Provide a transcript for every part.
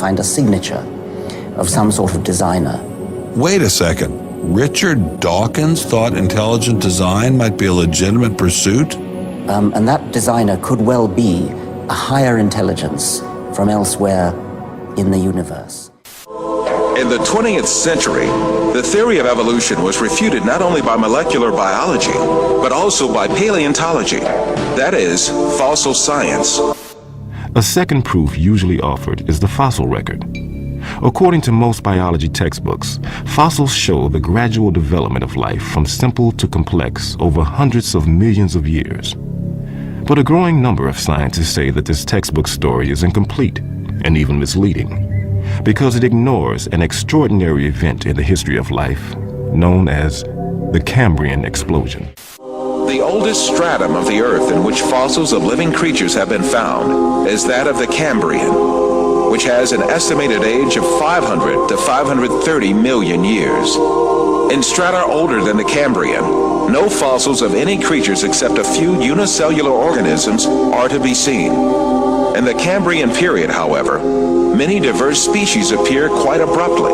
find a signature of some sort of designer. Wait a second. Richard Dawkins thought intelligent design might be a legitimate pursuit? And that designer could well be a higher intelligence from elsewhere in the universe. In the 20th century, the theory of evolution was refuted not only by molecular biology, but also by paleontology, that is, fossil science. A second proof usually offered is the fossil record. According to most biology textbooks, fossils show the gradual development of life from simple to complex over hundreds of millions of years. But a growing number of scientists say that this textbook story is incomplete and even misleading, because it ignores an extraordinary event in the history of life known as the Cambrian explosion. The oldest stratum of the Earth in which fossils of living creatures have been found is that of the Cambrian, which has an estimated age of 500 to 530 million years. In strata older than the Cambrian, no fossils of any creatures except a few unicellular organisms are to be seen. In the Cambrian period, however, many diverse species appear quite abruptly.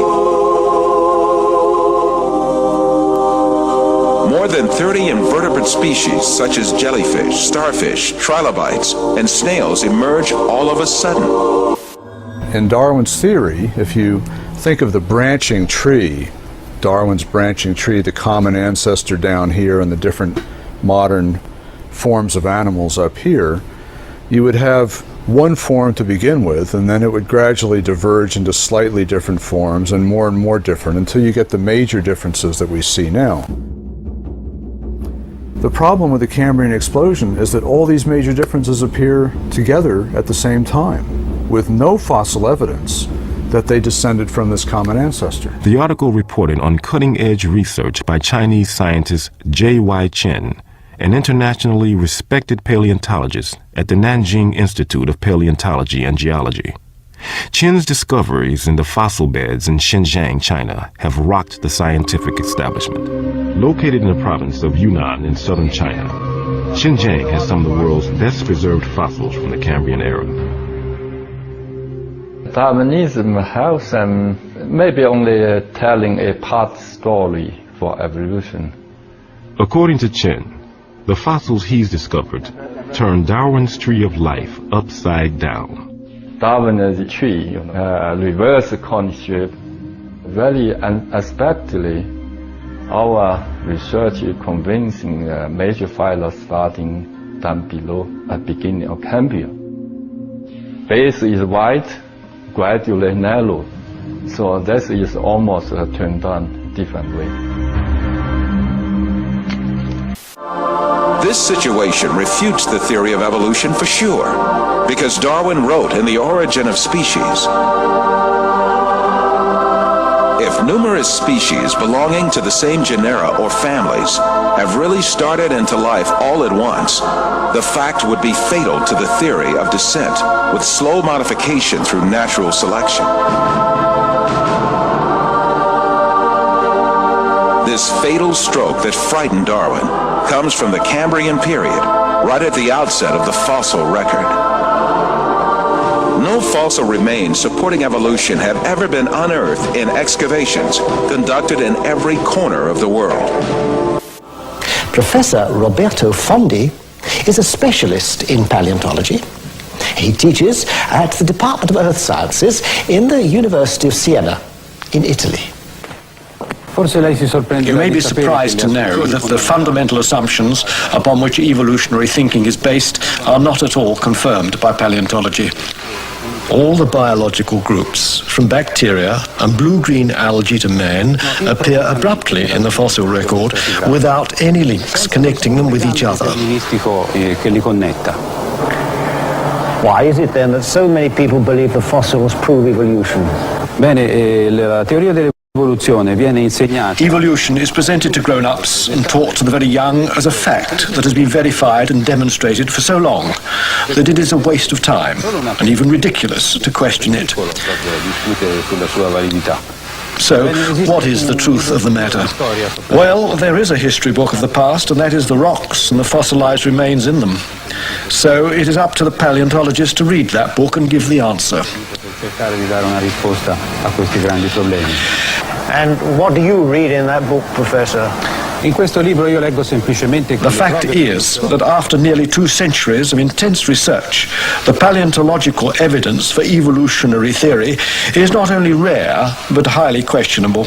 More than 30 invertebrate species such as jellyfish, starfish, trilobites, and snails emerge all of a sudden. In Darwin's theory, if you think of the branching tree, Darwin's branching tree, the common ancestor down here and the different modern forms of animals up here, you would have one form to begin with, and then it would gradually diverge into slightly different forms and more different until you get the major differences that we see now. The problem with the Cambrian explosion is that all these major differences appear together at the same time, with no fossil evidence that they descended from this common ancestor. The article reported on cutting-edge research by Chinese scientist J.Y. Chen, an internationally respected paleontologist at the Nanjing Institute of Paleontology and Geology. Chen's discoveries in the fossil beds in Xinjiang, China, have rocked the scientific establishment. Located in the province of Yunnan in southern China, Xinjiang has some of the world's best preserved fossils from the Cambrian era. Darwinism helps them maybe only telling a part story for evolution. According to Chen, the fossils he's discovered turn Darwin's tree of life upside down. Darwin's tree, reverse concept, very unexpectedly, our research is convincing major phyla starting down below at beginning of Cambrian. Base is wide, gradually narrow, so this is almost turned on differently. This situation refutes the theory of evolution for sure, because Darwin wrote in The Origin of Species, if numerous species belonging to the same genera or families have really started into life all at once, the fact would be fatal to the theory of descent with slow modification through natural selection. This fatal stroke that frightened Darwin comes from the Cambrian period, right at the outset of the fossil record. No fossil remains supporting evolution have ever been unearthed in excavations conducted in every corner of the world. Professor Roberto Fondi is a specialist in paleontology. He teaches at the Department of Earth Sciences in the University of Siena in Italy. You may be surprised to know that the fundamental assumptions upon which evolutionary thinking is based are not at all confirmed by paleontology. All the biological groups, from bacteria and blue-green algae to man, appear abruptly in the fossil record without any links connecting them with each other. Why is it then that so many people believe the fossils prove evolution? Evolution is presented to grown-ups and taught to the very young as a fact that has been verified and demonstrated for so long that it is a waste of time and even ridiculous to question it. So, what is the truth of the matter? Well, there is a history book of the past, and that is the rocks and the fossilized remains in them. So, it is up to the paleontologist to read that book and give the answer. cercare di dare una risposta a questi grandi problemi. And what do you read in that book, Professor? In questo libro io leggo semplicemente. The fact is that after nearly 2 centuries of intense research, the paleontological evidence for evolutionary theory is not only rare, but highly questionable.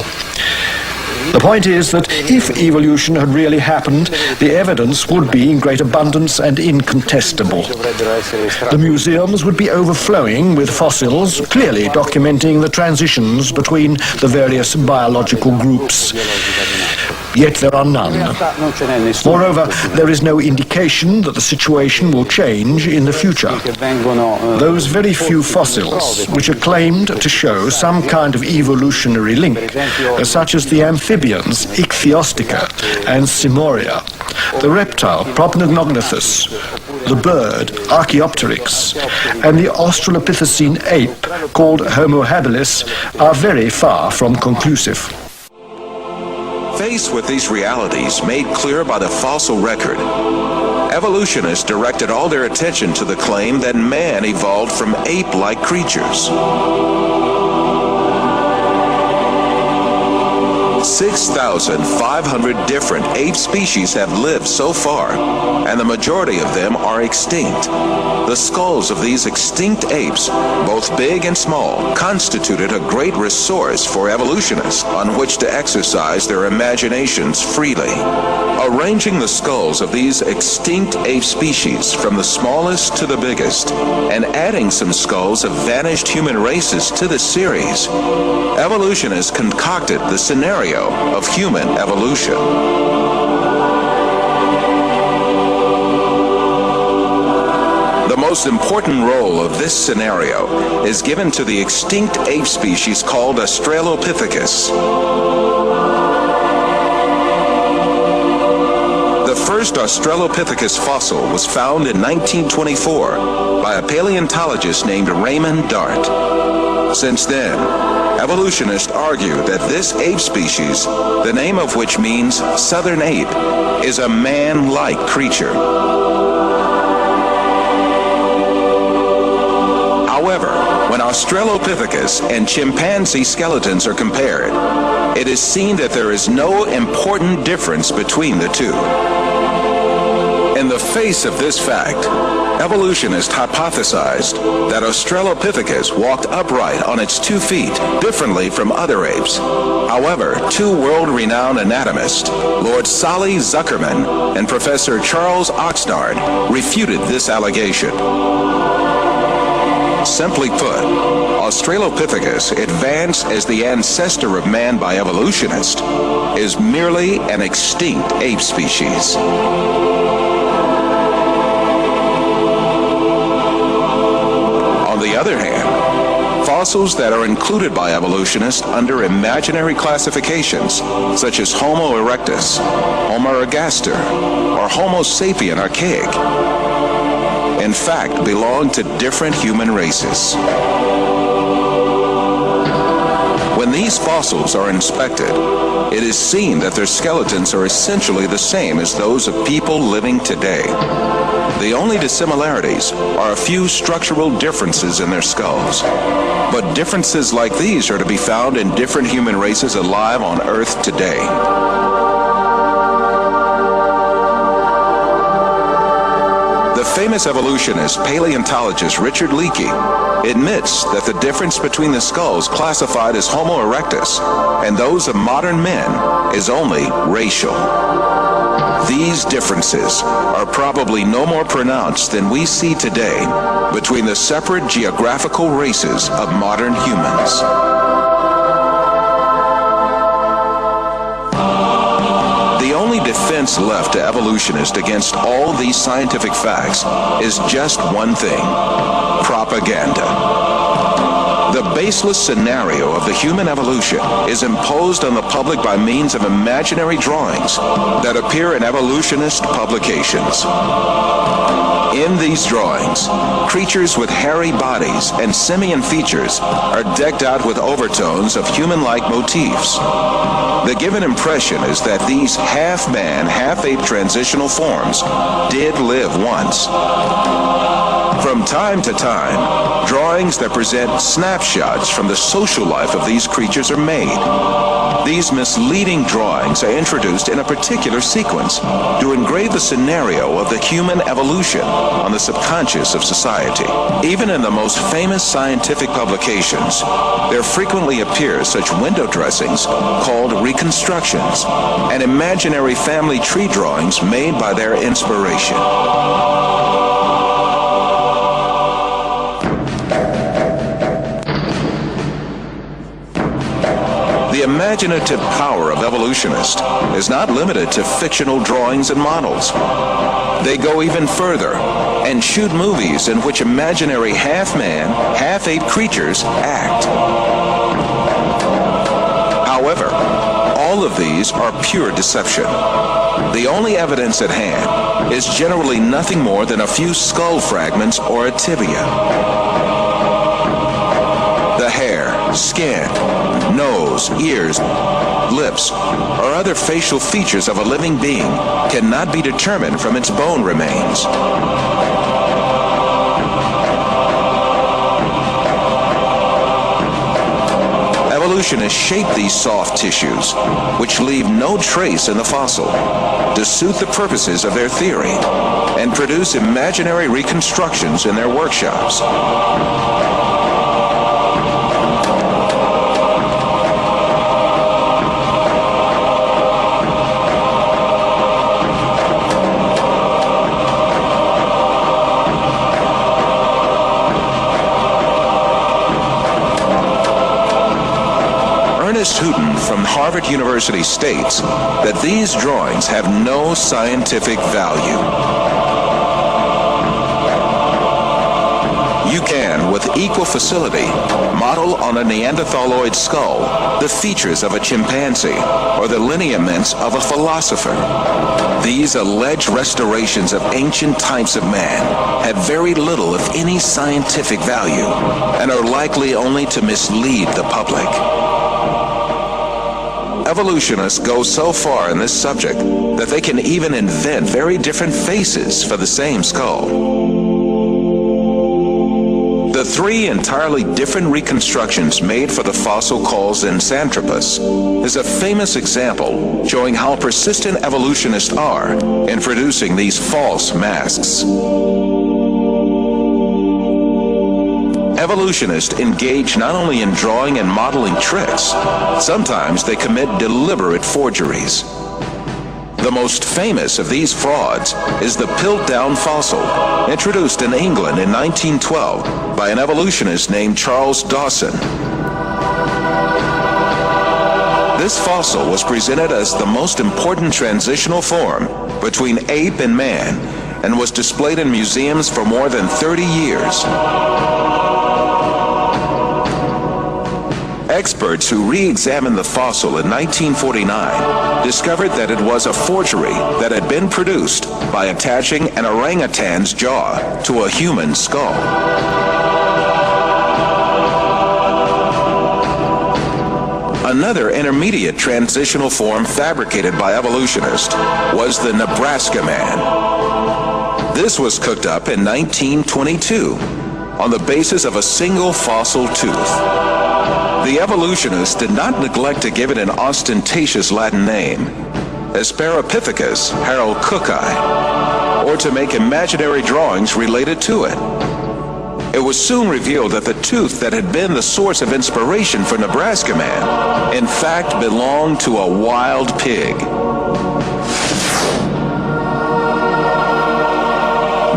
The point is that if evolution had really happened, the evidence would be in great abundance and incontestable. The museums would be overflowing with fossils, clearly documenting the transitions between the various biological groups. Yet there are none. Moreover, there is no indication that the situation will change in the future. Those very few fossils which are claimed to show some kind of evolutionary link, such as the amphibians Ichthyostica and Simoria, the reptile Proplognognathes, the bird Archaeopteryx, and the Australopithecine ape called Homo habilis are very far from conclusive. Faced with these realities made clear by the fossil record, evolutionists directed all their attention to the claim that man evolved from ape-like creatures. 6,500 different ape species have lived so far, and the majority of them are extinct. The skulls of these extinct apes, both big and small, constituted a great resource for evolutionists on which to exercise their imaginations freely. Arranging the skulls of these extinct ape species from the smallest to the biggest, and adding some skulls of vanished human races to the series, evolutionists concocted the scenario of human evolution. The most important role of this scenario is given to the extinct ape species called Australopithecus. The first Australopithecus fossil was found in 1924 by a paleontologist named Raymond Dart. Since then, evolutionists argue that this ape species, the name of which means southern ape, is a man-like creature. However, when Australopithecus and chimpanzee skeletons are compared, it is seen that there is no important difference between the two. In the face of this fact, evolutionists hypothesized that Australopithecus walked upright on its 2 feet, differently from other apes. However, 2 world-renowned anatomists, Lord Solly Zuckerman and Professor Charles Oxnard, refuted this allegation. Simply put, Australopithecus, advanced as the ancestor of man by evolutionists, is merely an extinct ape species. On the other hand, fossils that are included by evolutionists under imaginary classifications, such as Homo erectus, Homo ergaster, or Homo sapien archaic, in fact belong to different human races. When these fossils are inspected, it is seen that their skeletons are essentially the same as those of people living today. The only dissimilarities are a few structural differences in their skulls. But differences like these are to be found in different human races alive on Earth today. The famous evolutionist paleontologist Richard Leakey admits that the difference between the skulls classified as Homo erectus and those of modern men is only racial. These differences are probably no more pronounced than we see today between the separate geographical races of modern humans. The only defense left to evolutionists against all these scientific facts is just one thing: propaganda. The baseless scenario of the human evolution is imposed on the public by means of imaginary drawings that appear in evolutionist publications. In these drawings, creatures with hairy bodies and simian features are decked out with overtones of human-like motifs. The given impression is that these half-man, half-ape transitional forms did live once. From time to time, drawings that present snapshots from the social life of these creatures are made. These misleading drawings are introduced in a particular sequence to engrave the scenario of the human evolution on the subconscious of society. Even in the most famous scientific publications, there frequently appear such window dressings called reconstructions and imaginary family tree drawings made by their inspiration. The imaginative power of evolutionists is not limited to fictional drawings and models. They go even further and shoot movies in which imaginary half-man, half-ape creatures act. However, all of these are pure deception. The only evidence at hand is generally nothing more than a few skull fragments or a tibia. The hair, skin, nose, ears, lips, or other facial features of a living being cannot be determined from its bone remains. Evolutionists shape these soft tissues, which leave no trace in the fossil, to suit the purposes of their theory, and produce imaginary reconstructions in their workshops. Houghton from Harvard University states that these drawings have no scientific value. You can, with equal facility, model on a Neanderthaloid skull the features of a chimpanzee or the lineaments of a philosopher. These alleged restorations of ancient types of man have very little, if any, scientific value and are likely only to mislead the public. Evolutionists go so far in this subject that they can even invent very different faces for the same skull. The three entirely different reconstructions made for the fossil called Zinjanthropus is a famous example showing how persistent evolutionists are in producing these false masks. Evolutionists engage not only in drawing and modeling tricks, sometimes they commit deliberate forgeries. The most famous of these frauds is the Piltdown fossil, introduced in England in 1912 by an evolutionist named Charles Dawson. This fossil was presented as the most important transitional form between ape and man and was displayed in museums for more than 30 years. Experts who re-examined the fossil in 1949 discovered that it was a forgery that had been produced by attaching an orangutan's jaw to a human skull. Another intermediate transitional form fabricated by evolutionists was the Nebraska Man. This was cooked up in 1922 on the basis of a single fossil tooth. The evolutionists did not neglect to give it an ostentatious Latin name, Asparapithecus haroldcooki, or to make imaginary drawings related to it. It was soon revealed that the tooth that had been the source of inspiration for Nebraska Man, in fact, belonged to a wild pig.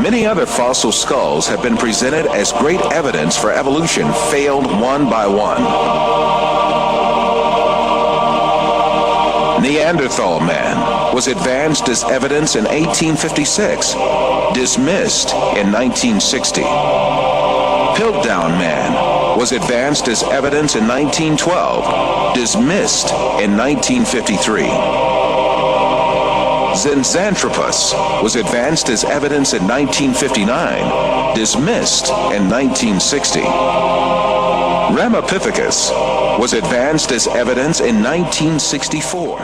Many other fossil skulls have been presented as great evidence for evolution, failed one by one. Neanderthal Man was advanced as evidence in 1856, dismissed in 1960. Piltdown Man was advanced as evidence in 1912, dismissed in 1953. Zinjanthropus was advanced as evidence in 1959, dismissed in 1960. Ramapithecus was advanced as evidence in 1964.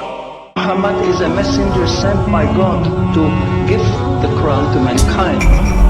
Muhammad is a messenger sent by God to give the Quran to mankind.